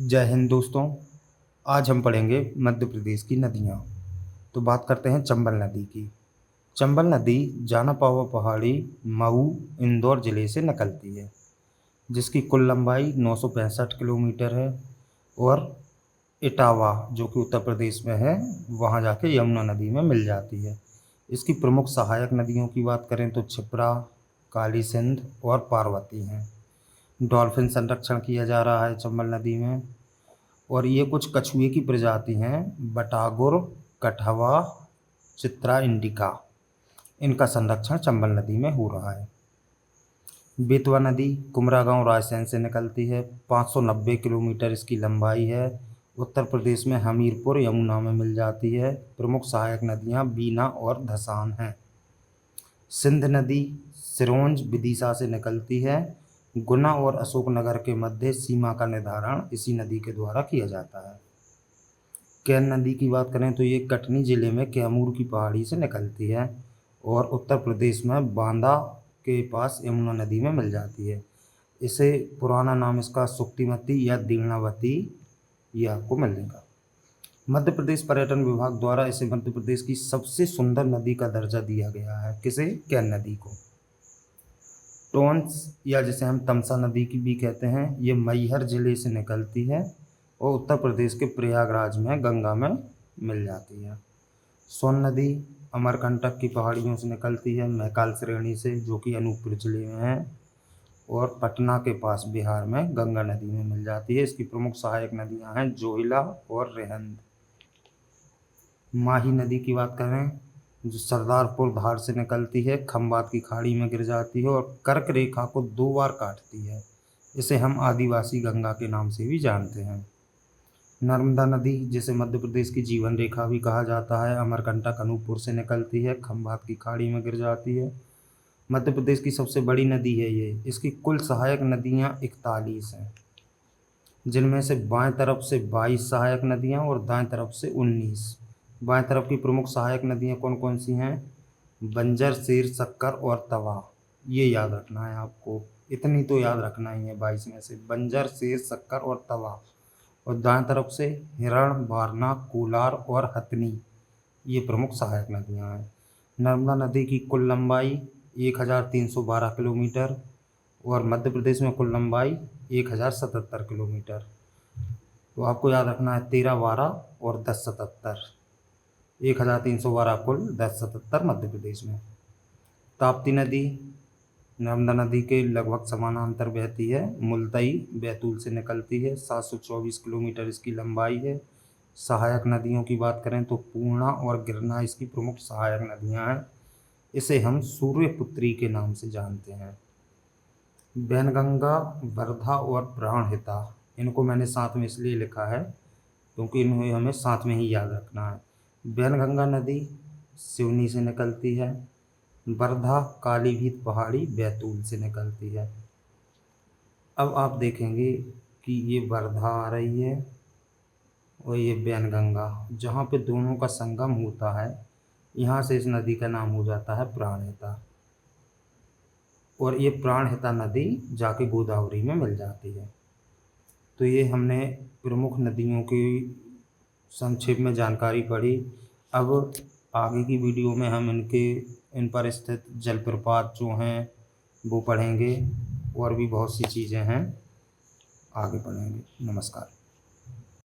जय हिंद दोस्तों। आज हम पढ़ेंगे मध्य प्रदेश की नदियाँ। तो बात करते हैं चंबल नदी की। चंबल नदी जानापावा पहाड़ी मऊ इंदौर ज़िले से निकलती है, जिसकी कुल लंबाई 965 किलोमीटर है। और इटावा जो कि उत्तर प्रदेश में है, वहाँ जाके यमुना नदी में मिल जाती है। इसकी प्रमुख सहायक नदियों की बात करें तो क्षिप्रा, काली सिंध और पार्वती हैं। डॉल्फिन संरक्षण किया जा रहा है चंबल नदी में। और ये कुछ कछुए की प्रजाति हैं, बटागुर, कठवा, चित्रा इंडिका। इनका संरक्षण चंबल नदी में हो रहा है। बेतवा नदी कुमरा गांव रायसेन से निकलती है। 590 किलोमीटर इसकी लंबाई है। उत्तर प्रदेश में हमीरपुर यमुना में मिल जाती है। प्रमुख सहायक नदियां बीना और धसान हैं। सिंध नदी सिरोंज विदिशा से निकलती है। गुना और अशोकनगर के मध्य सीमा का निर्धारण इसी नदी के द्वारा किया जाता है। कैन नदी की बात करें तो ये कटनी जिले में कैमूर की पहाड़ी से निकलती है और उत्तर प्रदेश में बांदा के पास यमुना नदी में मिल जाती है। इसे पुराना नाम इसका सुक्तिमती या दीर्णावती ये आपको मिलेगा। मध्य प्रदेश पर्यटन विभाग द्वारा इसे मध्य प्रदेश की सबसे सुंदर नदी का दर्जा दिया गया है। किसे? कैन नदी को। टोंस या जिसे हम तमसा नदी की भी कहते हैं, ये मैहर जिले से निकलती है और उत्तर प्रदेश के प्रयागराज में गंगा में मिल जाती है। सोन नदी अमरकंटक की पहाड़ियों से निकलती है, महाकाल श्रेणी से, जो कि अनूपपुर जिले में है और पटना के पास बिहार में गंगा नदी में मिल जाती है। इसकी प्रमुख सहायक नदियां हैं जोहिला और रेहंद। माही नदी की बात करें जो सरदारपुर धार से निकलती है, खंबात की खाड़ी में गिर जाती है और कर्क रेखा को 2 बार काटती है। इसे हम आदिवासी गंगा के नाम से भी जानते हैं। नर्मदा नदी जिसे मध्य प्रदेश की जीवन रेखा भी कहा जाता है, अमरकंटक अनूपपुर से निकलती है, खंबात की खाड़ी में गिर जाती है। मध्य प्रदेश की सबसे बड़ी नदी है ये। इसकी कुल सहायक नदियाँ 41 हैं, जिनमें से बाएं तरफ से 22 सहायक नदियाँ और दाएं तरफ से 19। बाएं तरफ की प्रमुख सहायक नदियाँ कौन कौन सी हैं? बंजर, शेर, शक्कर और तवा। ये याद रखना है आपको, इतनी तो याद रखना ही है 22 में से, बंजर, शेर, शक्कर और तवा। और दाएं तरफ से हिरण, बारना, कोलार और हथनी, ये प्रमुख सहायक नदियां हैं। नर्मदा नदी की कुल लंबाई 1312 किलोमीटर और मध्य प्रदेश में कुल लंबाई 1077 किलोमीटर। तो आपको याद रखना है 13, 12 और 10, 77। 1312 कुल, 10, 77 मध्य प्रदेश में। ताप्ती नदी नर्मदा नदी के लगभग समानांतर बहती है, मुल्तई बैतूल से निकलती है। 724 किलोमीटर इसकी लंबाई है। सहायक नदियों की बात करें तो पूर्णा और गिरना इसकी प्रमुख सहायक नदियां हैं। इसे हम सूर्यपुत्री के नाम से जानते हैं। वैनगंगा, वर्धा और प्राणहिता, इनको मैंने साथ में इसलिए लिखा है क्योंकि इन्हें हमें साथ में ही याद रखना है। वैनगंगा नदी सिवनी से निकलती है। वर्धा कालीभीत पहाड़ी बैतूल से निकलती है। अब आप देखेंगे कि ये वर्धा आ रही है और ये वैनगंगा, जहाँ पे दोनों का संगम होता है, यहाँ से इस नदी का नाम हो जाता है प्राणहिता। और ये प्राणहिता नदी जाके गोदावरी में मिल जाती है। तो ये हमने प्रमुख नदियों की संक्षेप में जानकारी पढ़ी। अब आगे की वीडियो में हम इन पर स्थित जलप्रपात जो हैं वो पढ़ेंगे और भी बहुत सी चीज़ें हैं, आगे पढ़ेंगे। नमस्कार।